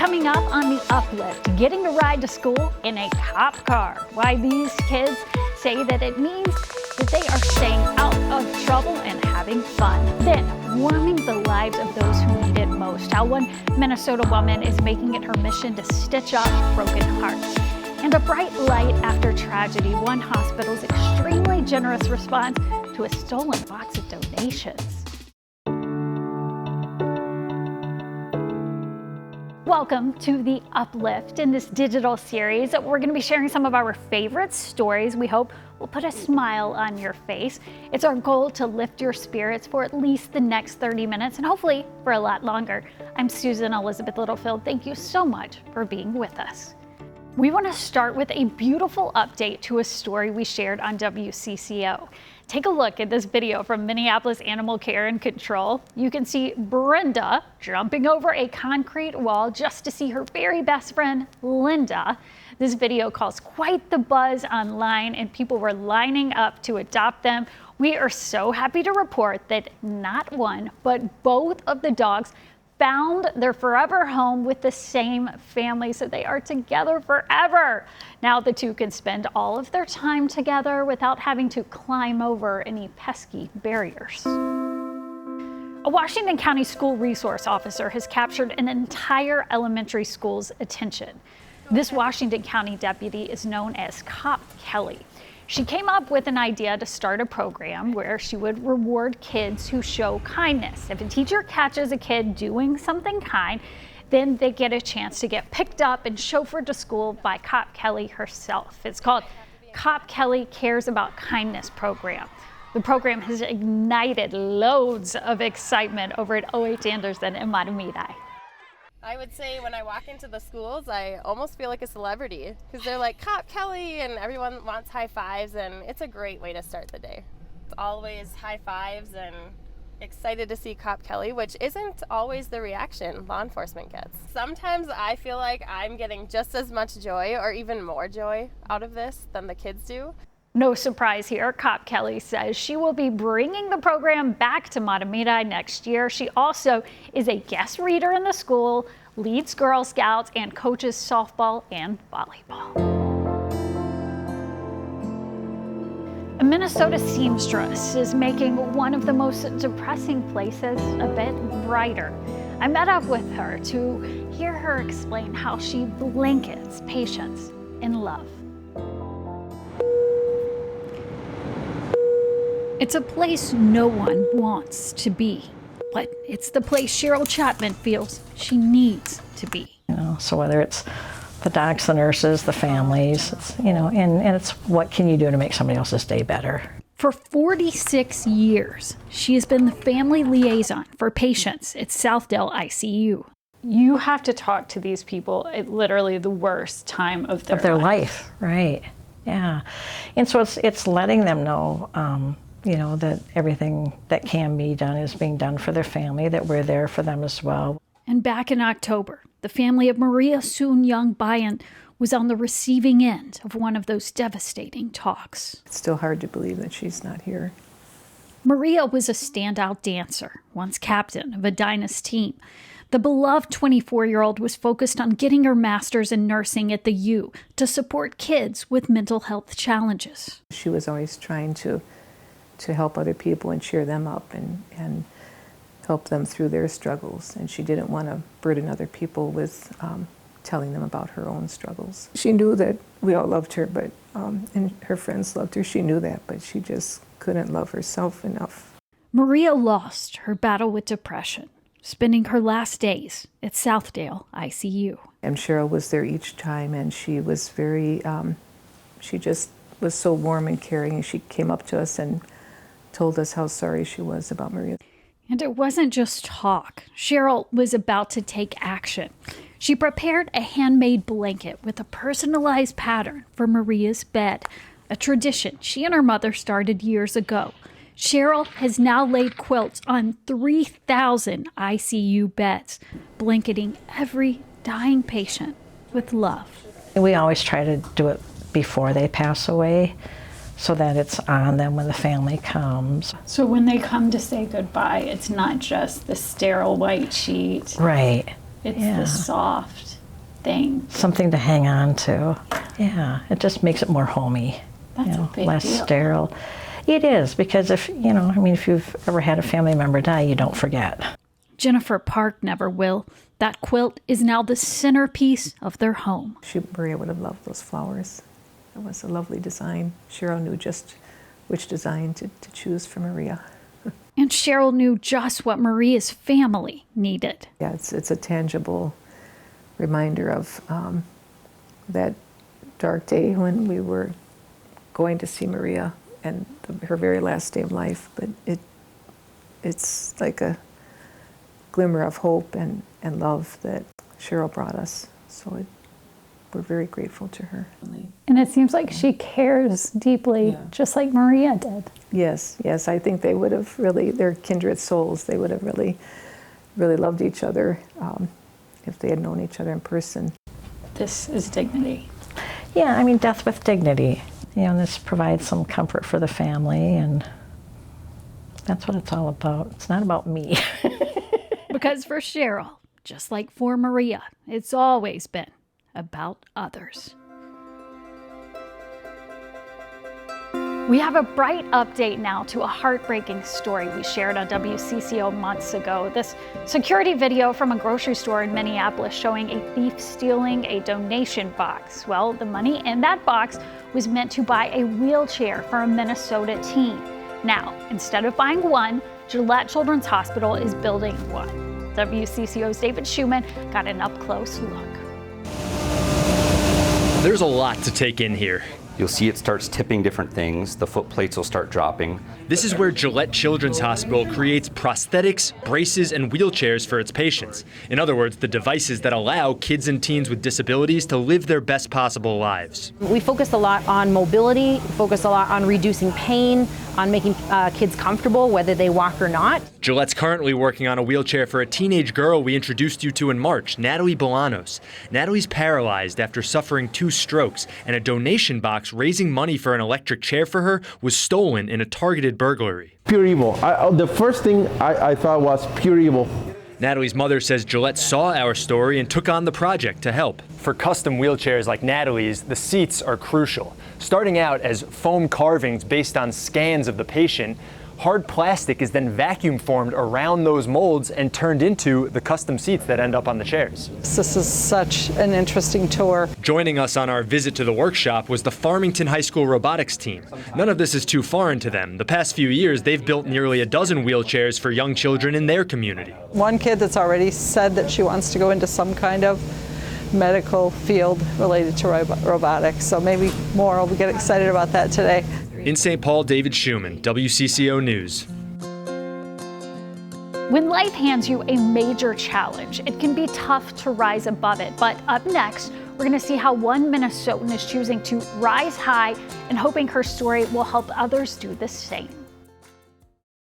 Coming up on the Uplift, getting a ride to school in a cop car. Why these kids say that it means that they are staying out of trouble and having fun. Then, warming the lives of those who need it most. How one Minnesota woman is making it her mission to stitch up broken hearts. And a bright light after tragedy, one hospital's extremely generous response to a stolen box of donations. Welcome to the Uplift. In this digital series, we're going to be sharing some of our favorite stories we hope will put a smile on your face. It's our goal to lift your spirits for at least the next 30 minutes and hopefully for a lot longer. I'm Susan Elizabeth Littlefield. Thank you so much for being with us. We want to start with a beautiful update to a story we shared on WCCO. Take a look at this video from Minneapolis Animal Care and Control. You can see Brenda jumping over a concrete wall just to see her very best friend, Linda. This video caused quite the buzz online and people were lining up to adopt them. We are so happy to report that not one, but both of the dogs found their forever home with the same family, so they are together forever. Now the two can spend all of their time together without having to climb over any pesky barriers. A Washington County school resource officer has captured an entire elementary school's attention. This Washington County deputy is known as Cop Kelly. She came up with an idea to start a program where she would reward kids who show kindness. If a teacher catches a kid doing something kind, then they get a chance to get picked up and chauffeured to school by Cop Kelly herself. It's called Cop Kelly Cares About Kindness program. The program has ignited loads of excitement over at OH Anderson in Mahtomedi. I would say when I walk into the schools, I almost feel like a celebrity because they're like Cop Kelly and everyone wants high fives, and it's a great way to start the day. It's always high fives and excited to see Cop Kelly, which isn't always the reaction law enforcement gets. Sometimes I feel like I'm getting just as much joy or even more joy out of this than the kids do. No surprise here, Cop Kelly says she will be bringing the program back to Mahtomedi next year. She also is a guest reader in the school, leads Girl Scouts, and coaches softball and volleyball. A Minnesota seamstress is making one of the most depressing places a bit brighter. I met up with her to hear her explain how she blankets patients in love. It's a place no one wants to be, but it's the place Cheryl Chapman feels she needs to be. So whether it's the docs, the nurses, the families, it's, and it's what can you do to make somebody else's day better. For 46 years, she has been the family liaison for patients at Southdale ICU. You have to talk to these people at literally the worst time of their life, right? Yeah, and so it's letting them know. That everything that can be done is being done for their family, that we're there for them as well. And back in October, the family of Maria Soon Young Bryant was on the receiving end of one of those devastating talks. It's still hard to believe that she's not here. Maria was a standout dancer, once captain of a Dynas team. The beloved 24-year-old was focused on getting her master's in nursing at the U to support kids with mental health challenges. She was always trying to help other people and cheer them up and help them through their struggles. And she didn't want to burden other people with telling them about her own struggles. She knew that we all loved her, but and her friends loved her. She knew that, but she just couldn't love herself enough. Maria lost her battle with depression, spending her last days at Southdale ICU. And Cheryl was there each time, and she was very, she just was so warm and caring. She came up to us and told us how sorry she was about Maria. And it wasn't just talk. Cheryl was about to take action. She prepared a handmade blanket with a personalized pattern for Maria's bed, a tradition she and her mother started years ago. Cheryl has now laid quilts on 3,000 ICU beds, blanketing every dying patient with love. We always try to do it before they pass away, so that it's on them when the family comes. So when they come to say goodbye, it's not just the sterile white sheet. Right. It's the soft, thing. Something to hang on to. Yeah, it just makes it more homey. That's a big less deal. sterile. It is, because if you've ever had a family member die, you don't forget. Jennifer Park never will. That quilt is now the centerpiece of their home. Maria would have loved those flowers. It was a lovely design. Cheryl knew just which design to choose for Maria. And Cheryl knew just what Maria's family needed. Yeah, it's a tangible reminder of that dark day when we were going to see Maria and her very last day of life. But it's like a glimmer of hope and love that Cheryl brought us. So we're very grateful to her. And it seems like she cares deeply, just like Maria did. Yes, I think they would have really, they're kindred souls. They would have really, really loved each other if they had known each other in person. This is dignity. Yeah, death with dignity. This provides some comfort for the family, and that's what it's all about. It's not about me. Because for Cheryl, just like for Maria, it's always been about others. We have a bright update now to a heartbreaking story we shared on WCCO months ago. This security video from a grocery store in Minneapolis showing a thief stealing a donation box. Well, the money in that box was meant to buy a wheelchair for a Minnesota teen. Now, instead of buying one, Gillette Children's Hospital is building one. WCCO's David Schumann got an up-close look. There's a lot to take in here. You'll see it starts tipping different things. The foot plates will start dropping. This is where Gillette Children's Hospital creates prosthetics, braces, and wheelchairs for its patients. In other words, the devices that allow kids and teens with disabilities to live their best possible lives. We focus a lot on mobility, focus a lot on reducing pain, on making kids comfortable, whether they walk or not. Gillette's currently working on a wheelchair for a teenage girl we introduced you to in March, Natalie Bolanos. Natalie's paralyzed after suffering 2 strokes, and a donation box raising money for an electric chair for her was stolen in a targeted burglary. Pure evil. The first thing I thought was pure evil. Natalie's mother says Gillette saw our story and took on the project to help. For custom wheelchairs like Natalie's, the seats are crucial. Starting out as foam carvings based on scans of the patient, hard plastic is then vacuum formed around those molds and turned into the custom seats that end up on the chairs. This is such an interesting tour. Joining us on our visit to the workshop was the Farmington High School robotics team. None of this is too foreign to them. The past few years, they've built nearly a dozen wheelchairs for young children in their community. One kid that's already said that she wants to go into some kind of medical field related to robotics, so maybe more. We'll get excited about that today. In St. Paul, David Schumann, WCCO News. When life hands you a major challenge, it can be tough to rise above it. But up next, we're going to see how one Minnesotan is choosing to rise high and hoping her story will help others do the same.